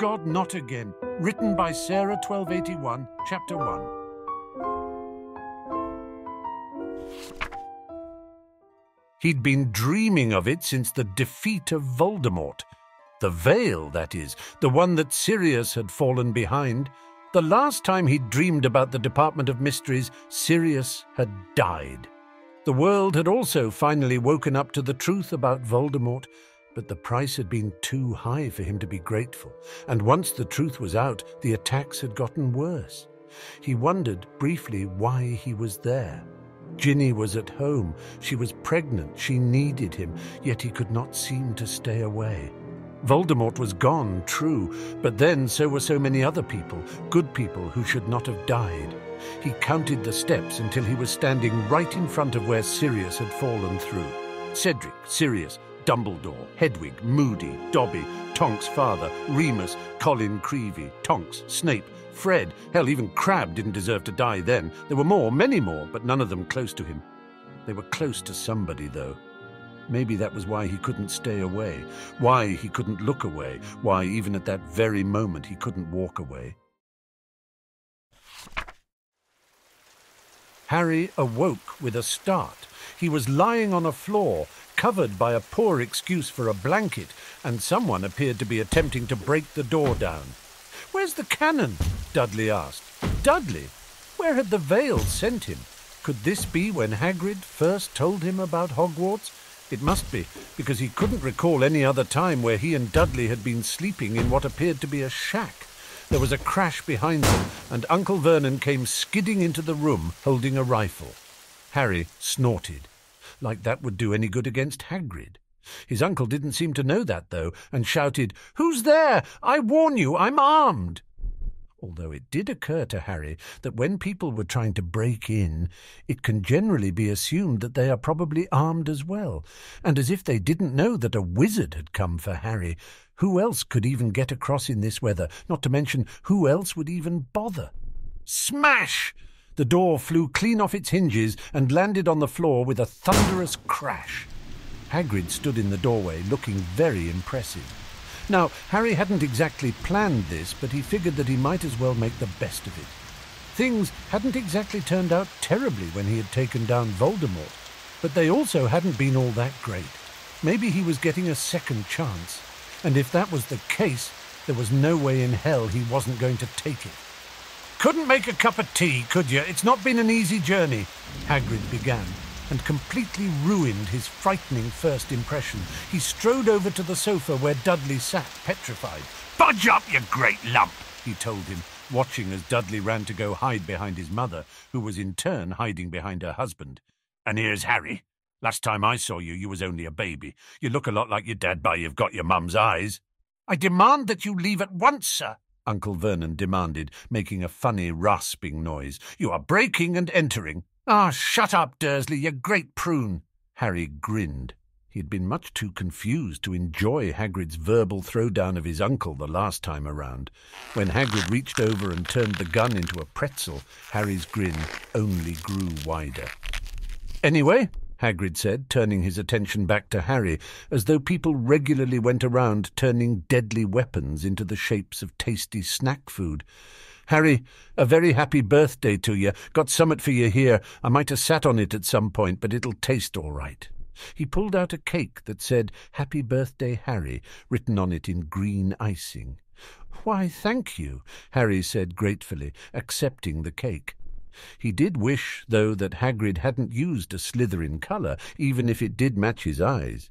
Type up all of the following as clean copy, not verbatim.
God, not again. Written by Sarah 1281, Chapter 1. He'd been dreaming of it since the defeat of Voldemort. The veil, that is, the one that Sirius had fallen behind. The last time he'd dreamed about the Department of Mysteries, Sirius had died. The world had also finally woken up to the truth about Voldemort, but the price had been too high for him to be grateful, and once the truth was out, the attacks had gotten worse. He wondered briefly why he was there. Ginny was at home. She was pregnant. She needed him, yet he could not seem to stay away. Voldemort was gone, true, but then so were so many other people, good people who should not have died. He counted the steps until he was standing right in front of where Sirius had fallen through. Cedric, Sirius, Dumbledore, Hedwig, Moody, Dobby, Tonk's father, Remus, Colin Creevey, Tonks, Snape, Fred. Hell, even Crabbe didn't deserve to die then. There were more, many more, but none of them close to him. They were close to somebody, though. Maybe that was why he couldn't stay away, why he couldn't look away, why even at that very moment he couldn't walk away. Harry awoke with a start. He was lying on a floor, covered by a poor excuse for a blanket, and someone appeared to be attempting to break the door down. "Where's the cannon?" Dudley asked. Dudley? Where had the veil sent him? Could this be when Hagrid first told him about Hogwarts? It must be, because he couldn't recall any other time where he and Dudley had been sleeping in what appeared to be a shack. There was a crash behind them, and Uncle Vernon came skidding into the room, holding a rifle. Harry snorted. Like that would do any good against Hagrid. His uncle didn't seem to know that, though, and shouted, "Who's there? I warn you, I'm armed!" Although it did occur to Harry that when people were trying to break in, it can generally be assumed that they are probably armed as well, and as if they didn't know that a wizard had come for Harry, who else could even get across in this weather, not to mention who else would even bother? Smash! The door flew clean off its hinges and landed on the floor with a thunderous crash. Hagrid stood in the doorway, looking very impressive. Now, Harry hadn't exactly planned this, but he figured that he might as well make the best of it. Things hadn't exactly turned out terribly when he had taken down Voldemort, but they also hadn't been all that great. Maybe he was getting a second chance, and if that was the case, there was no way in hell he wasn't going to take it. "Couldn't make a cup of tea, could you? It's not been an easy journey," Hagrid began, and completely ruined his frightening first impression. He strode over to the sofa where Dudley sat, petrified. "Budge up, you great lump," he told him, watching as Dudley ran to go hide behind his mother, who was in turn hiding behind her husband. "And here's Harry. Last time I saw you, you was only a baby. You look a lot like your dad, but you've got your mum's eyes." "I demand that you leave at once, sir," Uncle Vernon demanded, making a funny rasping noise. "You are breaking and entering." "Ah, shut up, Dursley, you great prune." Harry grinned. He had been much too confused to enjoy Hagrid's verbal throwdown of his uncle the last time around. When Hagrid reached over and turned the gun into a pretzel, Harry's grin only grew wider. "Anyway," Hagrid said, turning his attention back to Harry, as though people regularly went around turning deadly weapons into the shapes of tasty snack food. "Harry, a very happy birthday to you. Got summat for you here. I might have sat on it at some point, but it'll taste all right." He pulled out a cake that said, "Happy Birthday, Harry," written on it in green icing. "Why, thank you," Harry said gratefully, accepting the cake. He did wish, though, that Hagrid hadn't used a Slytherin colour, even if it did match his eyes.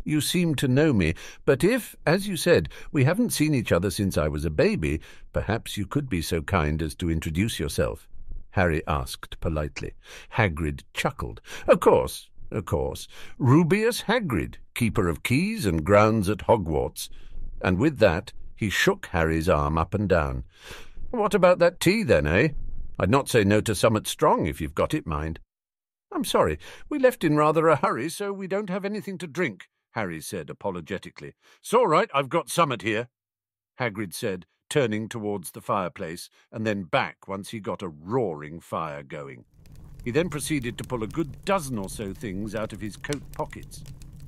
"You seem to know me, but if, as you said, we haven't seen each other since I was a baby, perhaps you could be so kind as to introduce yourself," Harry asked politely. Hagrid chuckled. Of course. Rubeus Hagrid, keeper of keys and grounds at Hogwarts." And with that, he shook Harry's arm up and down. "What about that tea, then, eh? I'd not say no to summat strong if you've got it, mind." "I'm sorry, we left in rather a hurry, so we don't have anything to drink," Harry said apologetically. "It's all right, I've got summat here," Hagrid said, turning towards the fireplace, and then back once he got a roaring fire going. He then proceeded to pull a good dozen or so things out of his coat pockets.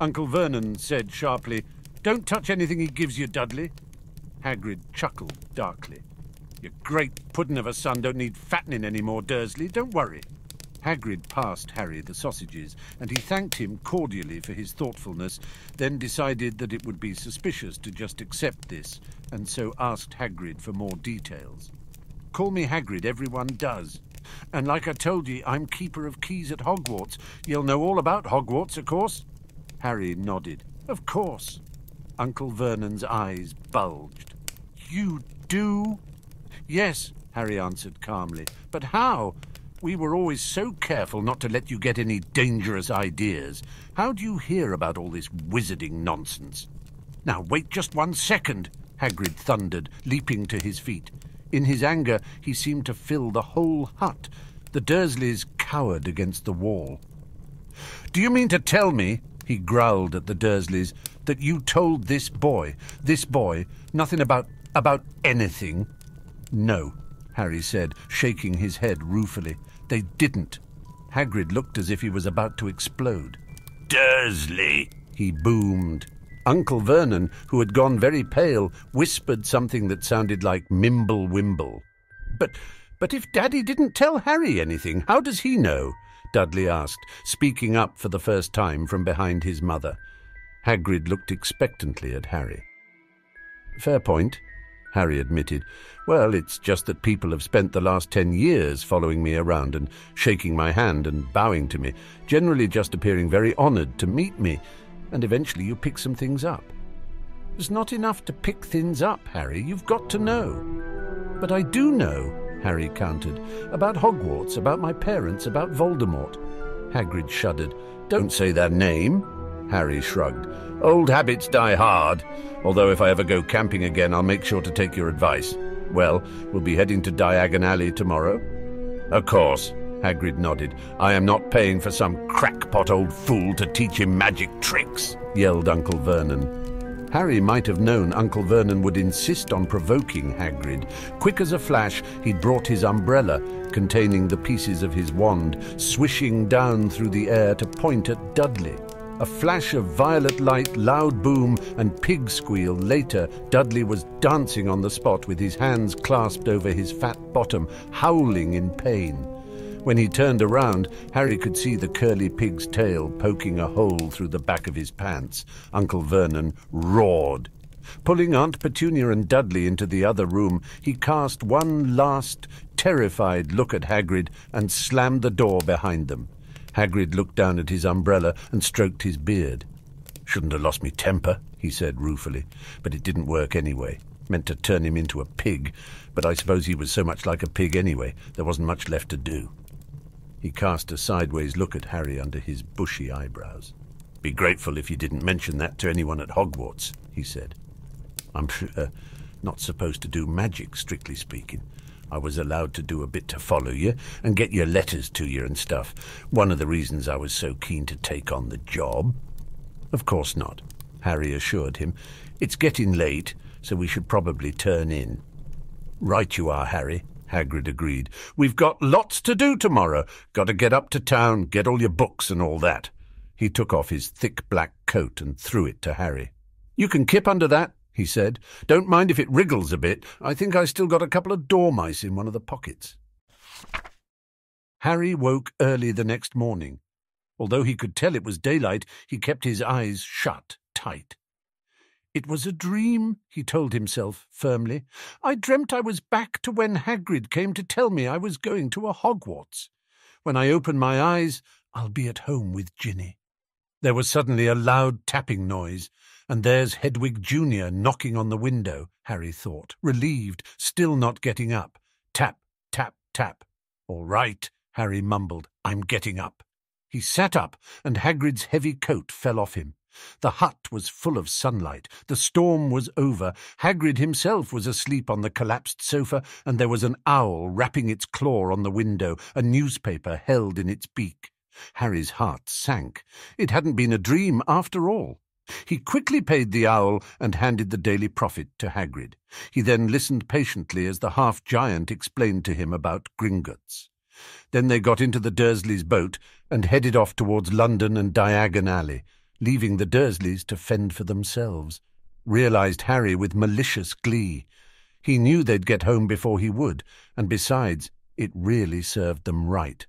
Uncle Vernon said sharply, "Don't touch anything he gives you, Dudley." Hagrid chuckled darkly. Your great puddin' of a son don't need fattening any more, Dursley. Don't worry. Hagrid passed Harry the sausages, and he thanked him cordially for his thoughtfulness, then decided that it would be suspicious to just accept this, and so asked Hagrid for more details. Call me Hagrid, everyone does. And like I told ye, I'm keeper of keys at Hogwarts. You'll know all about Hogwarts, of course. Harry nodded. Of course. Uncle Vernon's eyes bulged. You do? Yes, Harry answered calmly. But how? We were always so careful not to let you get any dangerous ideas. How do you hear about all this wizarding nonsense? Now, wait just 1 second, Hagrid thundered, leaping to his feet. In his anger, he seemed to fill the whole hut. The Dursleys cowered against the wall. Do you mean to tell me, he growled at the Dursleys, that you told this boy, nothing about anything? No, Harry said, shaking his head ruefully. They didn't. Hagrid looked as if he was about to explode. Dursley, he boomed. Uncle Vernon, who had gone very pale, whispered something that sounded like Mimble-Wimble. But if Daddy didn't tell Harry anything, how does he know? Dudley asked, speaking up for the first time from behind his mother. Hagrid looked expectantly at Harry. Fair point, Harry admitted. Well, it's just that people have spent the last 10 years following me around and shaking my hand and bowing to me, generally just appearing very honoured to meet me, and eventually you pick some things up. It's not enough to pick things up, Harry. You've got to know. But I do know, Harry countered. About Hogwarts, about my parents, about Voldemort. Hagrid shuddered. Don't say their name, Harry shrugged. Old habits die hard, although if I ever go camping again, I'll make sure to take your advice. Well, we'll be heading to Diagon Alley tomorrow. Of course, Hagrid nodded. I am not paying for some crackpot old fool to teach him magic tricks, yelled Uncle Vernon. Harry might have known Uncle Vernon would insist on provoking Hagrid. Quick as a flash, he'd brought his umbrella, containing the pieces of his wand, swishing down through the air to point at Dudley. A flash of violet light, loud boom, and pig squeal. Later, Dudley was dancing on the spot with his hands clasped over his fat bottom, howling in pain. When he turned around, Harry could see the curly pig's tail poking a hole through the back of his pants. Uncle Vernon roared. Pulling Aunt Petunia and Dudley into the other room, he cast one last, terrified look at Hagrid and slammed the door behind them. Hagrid looked down at his umbrella and stroked his beard. Shouldn't have lost me temper, he said ruefully, but it didn't work anyway. Meant to turn him into a pig, but I suppose he was so much like a pig anyway, there wasn't much left to do. He cast a sideways look at Harry under his bushy eyebrows. Be grateful if you didn't mention that to anyone at Hogwarts, he said. I'm not supposed to do magic, strictly speaking. I was allowed to do a bit to follow you and get your letters to you and stuff. One of the reasons I was so keen to take on the job. Of course not, Harry assured him. It's getting late, so we should probably turn in. Right you are, Harry, Hagrid agreed. We've got lots to do tomorrow. Got to get up to town, get all your books and all that. He took off his thick black coat and threw it to Harry. You can kip under that, he said. Don't mind if it wriggles a bit. I think I still got a couple of dormice in one of the pockets. Harry woke early the next morning. Although he could tell it was daylight, he kept his eyes shut tight. It was a dream, he told himself firmly. I dreamt I was back to when Hagrid came to tell me I was going to a Hogwarts. When I open my eyes, I'll be at home with Ginny. There was suddenly a loud tapping noise, and there's Hedwig Jr. knocking on the window, Harry thought, relieved, still not getting up. Tap, tap, tap. All right, Harry mumbled, I'm getting up. He sat up, and Hagrid's heavy coat fell off him. The hut was full of sunlight. The storm was over. Hagrid himself was asleep on the collapsed sofa, and there was an owl rapping its claw on the window, a newspaper held in its beak. Harry's heart sank. It hadn't been a dream after all. He quickly paid the owl and handed the Daily Prophet to Hagrid. He then listened patiently as the half-giant explained to him about Gringotts. Then they got into the Dursleys' boat and headed off towards London and Diagon Alley, leaving the Dursleys to fend for themselves. realized Harry with malicious glee. He knew they'd get home before he would, and besides, it really served them right.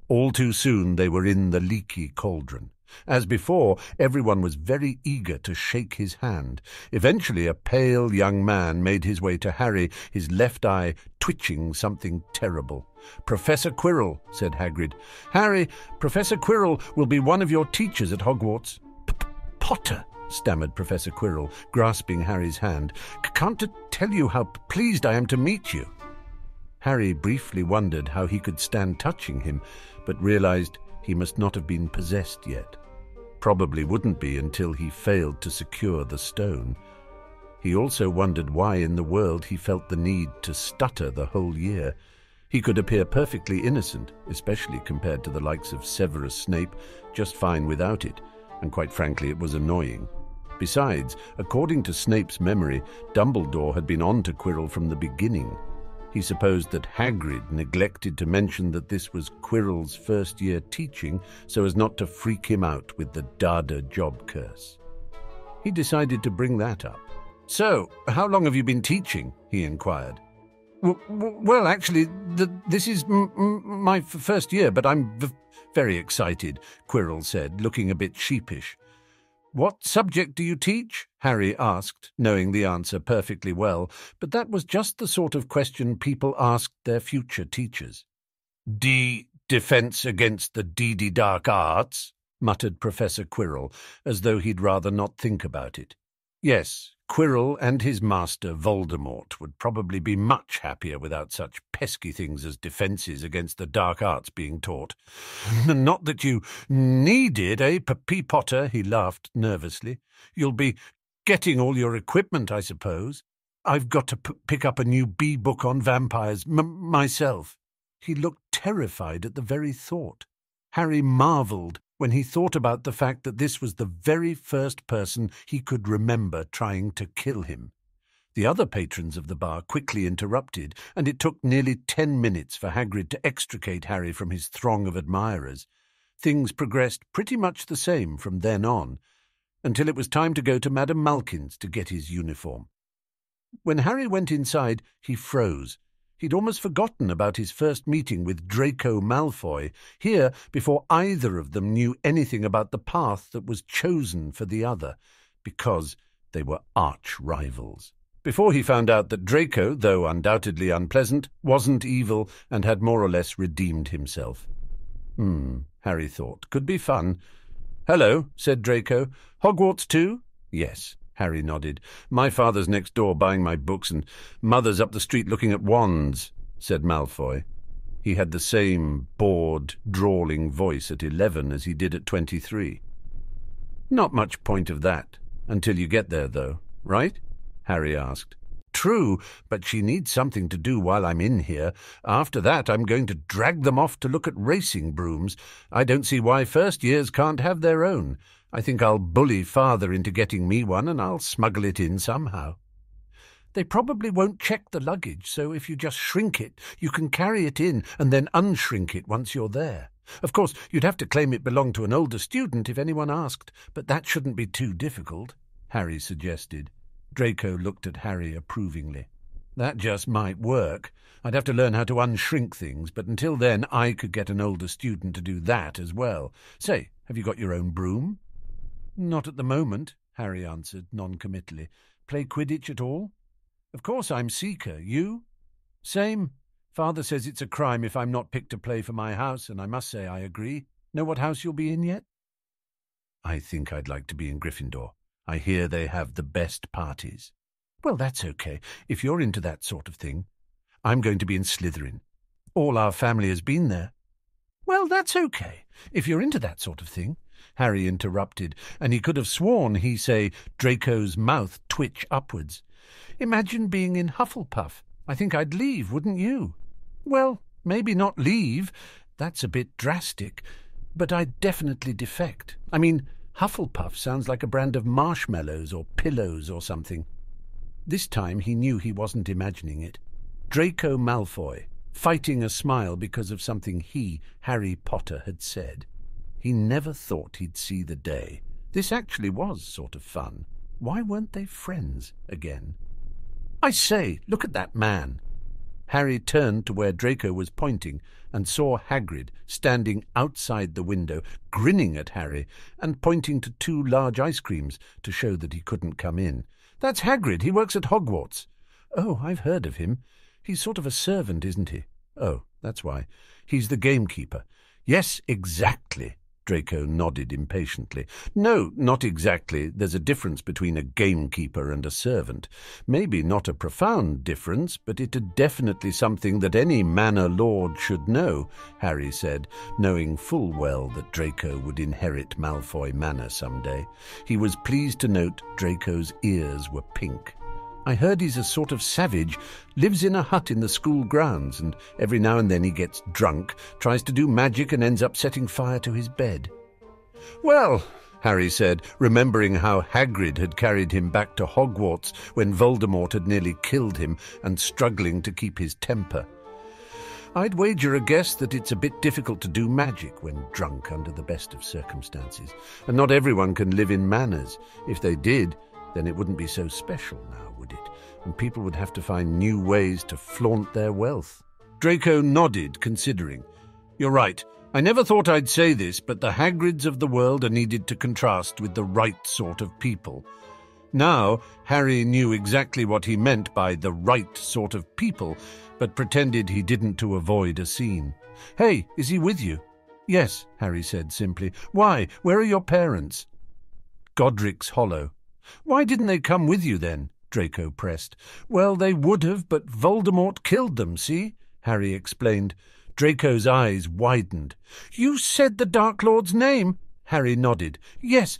All too soon they were in the leaky cauldron. As before, everyone was very eager to shake his hand. Eventually a pale young man made his way to Harry, his left eye twitching something terrible. "Professor Quirrell," said Hagrid. "Harry, Professor Quirrell will be one of your teachers at Hogwarts." "Potter," stammered Professor Quirrell, grasping Harry's hand. "Can't tell you how pleased I am to meet you." Harry briefly wondered how he could stand touching him, but realized he must not have been possessed yet. Probably wouldn't be until he failed to secure the stone. He also wondered why in the world he felt the need to stutter the whole year. He could appear perfectly innocent, especially compared to the likes of Severus Snape, just fine without it, and quite frankly it was annoying. Besides, according to Snape's memory, Dumbledore had been on to Quirrell from the beginning. He supposed that Hagrid neglected to mention that this was Quirrell's first year teaching so as not to freak him out with the Dada job curse. He decided to bring that up. "So, how long have you been teaching?" he inquired. Well, actually, this is my first year, but I'm very excited," Quirrell said, looking a bit sheepish. "What subject do you teach?" Harry asked, knowing the answer perfectly well, but that was just the sort of question people asked their future teachers. Defense against the dark arts," muttered Professor Quirrell, as though he'd rather not think about it. Yes, Quirrell and his master Voldemort would probably be much happier without such pesky things as defences against the dark arts being taught. "Not that you needed, eh, Potter?" he laughed nervously. "You'll be getting all your equipment, I suppose. I've got to pick up a new book on vampires myself." He looked terrified at the very thought. Harry marvelled when he thought about the fact that this was the very first person he could remember trying to kill him. The other patrons of the bar quickly interrupted, and it took nearly 10 minutes for Hagrid to extricate Harry from his throng of admirers. Things progressed pretty much the same from then on, until it was time to go to Madame Malkin's to get his uniform. When Harry went inside, he froze. He'd almost forgotten about his first meeting with Draco Malfoy, here before either of them knew anything about the path that was chosen for the other, because they were arch-rivals. Before he found out that Draco, though undoubtedly unpleasant, wasn't evil and had more or less redeemed himself. Harry thought, could be fun. "Hello," said Draco. "Hogwarts too?" "Yes." Harry nodded. "My father's next door buying my books, and Mother's up the street looking at wands," said Malfoy. He had the same bored, drawling voice at 11 as he did at 23. "Not much point of that, until you get there, though, right?" Harry asked. "True, but she needs something to do while I'm in here. After that, I'm going to drag them off to look at racing brooms. I don't see why first years can't have their own. I think I'll bully Father into getting me one, and I'll smuggle it in somehow." "They probably won't check the luggage, so if you just shrink it, you can carry it in and then unshrink it once you're there. Of course, you'd have to claim it belonged to an older student if anyone asked, but that shouldn't be too difficult," Harry suggested. Draco looked at Harry approvingly. "That just might work. I'd have to learn how to unshrink things, but until then I could get an older student to do that as well. Say, have you got your own broom?" "Not at the moment," Harry answered non-committally. "Play Quidditch at all?" "Of course I'm Seeker. You?" "Same. Father says it's a crime if I'm not picked to play for my house, and I must say I agree. Know what house you'll be in yet?" "I think I'd like to be in Gryffindor. I hear they have the best parties." "Well, that's okay, if you're into that sort of thing. I'm going to be in Slytherin. All our family has been there." "Well, that's okay, if you're into that sort of thing," Harry interrupted, and he could have sworn he saw Draco's mouth twitch upwards. "Imagine being in Hufflepuff. I think I'd leave, wouldn't you?" "Well, maybe not leave. That's a bit drastic. But I'd definitely defect. I mean, Hufflepuff sounds like a brand of marshmallows or pillows or something." This time he knew he wasn't imagining it. Draco Malfoy, fighting a smile because of something he, Harry Potter, had said. He never thought he'd see the day. This actually was sort of fun. Why weren't they friends again? "I say, look at that man." Harry turned to where Draco was pointing and saw Hagrid standing outside the window, grinning at Harry and pointing to 2 large ice creams to show that he couldn't come in. "That's Hagrid. He works at Hogwarts." "Oh, I've heard of him. He's sort of a servant, isn't he?" "Oh, that's why. He's the gamekeeper." "Yes, exactly." Draco nodded impatiently. "No, not exactly. There's a difference between a gamekeeper and a servant. Maybe not a profound difference, but it is definitely something that any manor lord should know," Harry said, knowing full well that Draco would inherit Malfoy Manor someday. He was pleased to note Draco's ears were pink. "I heard he's a sort of savage, lives in a hut in the school grounds, and every now and then he gets drunk, tries to do magic and ends up setting fire to his bed." "Well," Harry said, remembering how Hagrid had carried him back to Hogwarts when Voldemort had nearly killed him and struggling to keep his temper. "I'd wager a guess that it's a bit difficult to do magic when drunk under the best of circumstances, and not everyone can live in manors. If they did, then it wouldn't be so special now, would it? And people would have to find new ways to flaunt their wealth." Draco nodded, considering. "You're right. I never thought I'd say this, but the Hagrids of the world are needed to contrast with the right sort of people." Now, Harry knew exactly what he meant by the right sort of people, but pretended he didn't to avoid a scene. "Hey, is he with you?" "Yes," Harry said simply. "Why? Where are your parents?" "Godric's Hollow." "Why didn't they come with you then?" Draco pressed. "Well, they would have, but Voldemort killed them, see?" Harry explained. Draco's eyes widened. "You said the Dark Lord's name?" Harry nodded. Yes,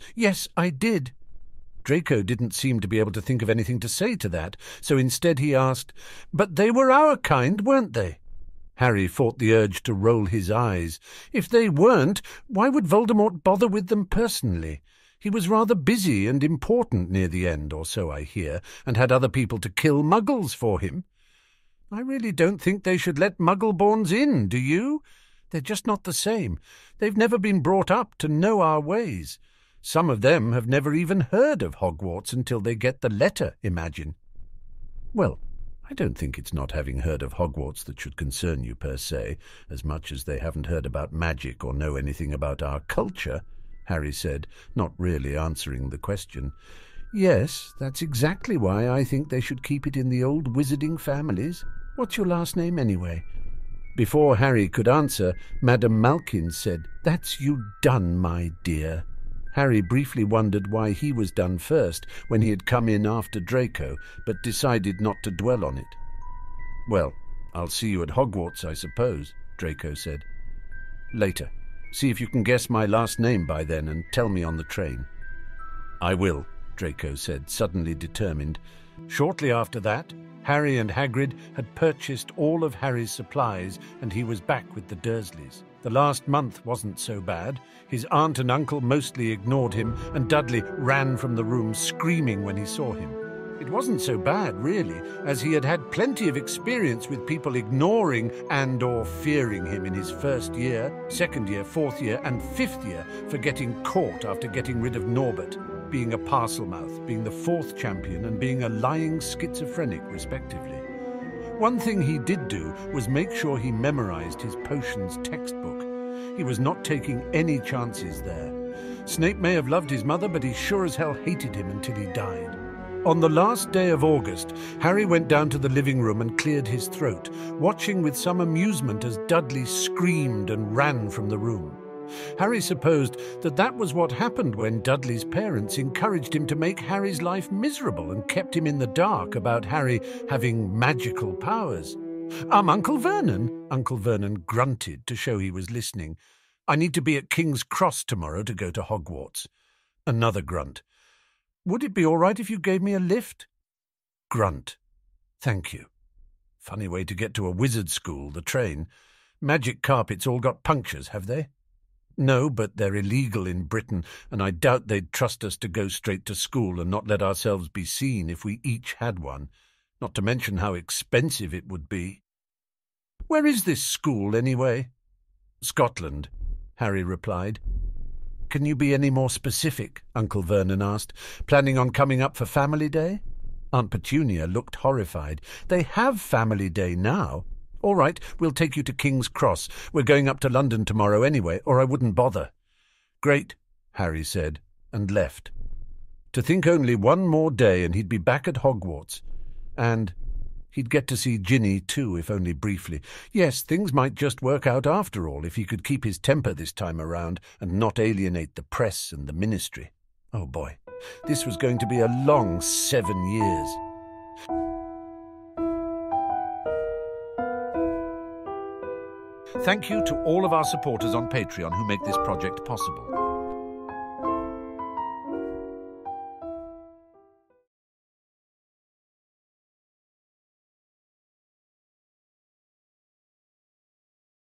I did." Draco didn't seem to be able to think of anything to say to that, so instead he asked, "But they were our kind, weren't they?" Harry fought the urge to roll his eyes. If they weren't, why would Voldemort bother with them personally? He was rather busy and important near the end, or so I hear, and had other people to kill Muggles for him. I really don't think they should let Muggle-borns in, do you? They're just not the same. They've never been brought up to know our ways. Some of them have never even heard of Hogwarts until they get the letter, imagine." "Well, I don't think it's not having heard of Hogwarts that should concern you per se, as much as they haven't heard about magic or know anything about our culture," Harry said, not really answering the question. "Yes, that's exactly why I think they should keep it in the old wizarding families. What's your last name, anyway?" Before Harry could answer, Madame Malkin said, "That's you done, my dear." Harry briefly wondered why he was done first when he had come in after Draco, but decided not to dwell on it. "Well, I'll see you at Hogwarts, I suppose," Draco said. "Later. See if you can guess my last name by then and tell me on the train." "I will," Draco said, suddenly determined. Shortly after that, Harry and Hagrid had purchased all of Harry's supplies, and he was back with the Dursleys. The last month wasn't so bad. His aunt and uncle mostly ignored him, and Dudley ran from the room screaming when he saw him. It wasn't so bad, really, as he had had plenty of experience with people ignoring and or fearing him in his first year, second year, fourth year, and fifth year for getting caught after getting rid of Norbert, being a Parselmouth, being the fourth champion, and being a lying schizophrenic, respectively. One thing he did do was make sure he memorized his potions textbook. He was not taking any chances there. Snape may have loved his mother, but he sure as hell hated him until he died. On the last day of August, Harry went down to the living room and cleared his throat, watching with some amusement as Dudley screamed and ran from the room. Harry supposed that was what happened when Dudley's parents encouraged him to make Harry's life miserable and kept him in the dark about Harry having magical powers. Uncle Vernon," Uncle Vernon grunted to show he was listening. "I need to be at King's Cross tomorrow to go to Hogwarts." Another grunt. "Would it be all right if you gave me a lift?" Grunt. "Thank you." Funny way to get to a wizard school, the train. Magic carpets all got punctures, have they? "No, but they're illegal in Britain, and I doubt they'd trust us to go straight to school and not let ourselves be seen if we each had one, not to mention how expensive it would be." "Where is this school, anyway?" "Scotland," Harry replied. Can you be any more specific? Uncle Vernon asked. Planning on coming up for Family Day? Aunt Petunia looked horrified. They have Family Day now. All right, we'll take you to King's Cross. We're going up to London tomorrow anyway, or I wouldn't bother. Great, Harry said, and left. To think only one more day and he'd be back at Hogwarts. And he'd get to see Ginny too, if only briefly. Yes, things might just work out after all if he could keep his temper this time around and not alienate the press and the ministry. Oh boy, this was going to be a long 7 years. Thank you to all of our supporters on Patreon who make this project possible.